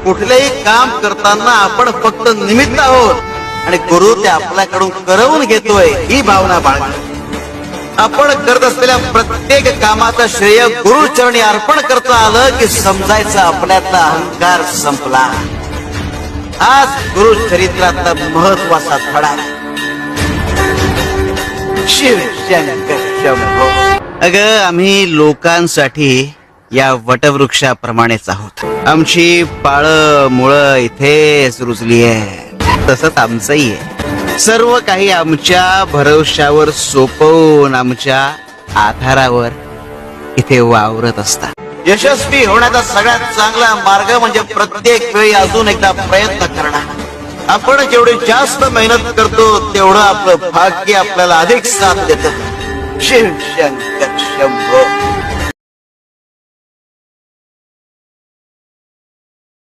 कुठलेही काम करताना आपण फक्त निमित्त आहोत आणि गुरु ते आपल्याकडून करवून घेतोय ही भावना बाळगा. आपण करत असलेल्या प्रत्येक कामाचं श्रेय गुरुचरणी अर्पण करता आलं की समजायचं आपल्यातला अहंकार संपला. हाच गुरु चरित्रातला महत्वाचा धडा. शिव शंकर शंभो. अगं आम्ही लोकांसाठी या वटवृक्षाप्रमाणेच आहोत. आमची पाळ मुळं इथेच रुजली आहे. तसंच आमचंही आहे. सर्व काही आमच्या भरवशावर सोपवून आमच्या आधारावर इथे वावरत असतात. यशस्वी होण्याचा सगळ्यात चांगला मार्ग म्हणजे प्रत्येक वेळी अजून एकदा प्रयत्न करणं. आपण जेवढी जास्त मेहनत करतो तेवढं आपलं भाग्य आपल्याला अधिक साथ देतं. शिव शंकर शंभो.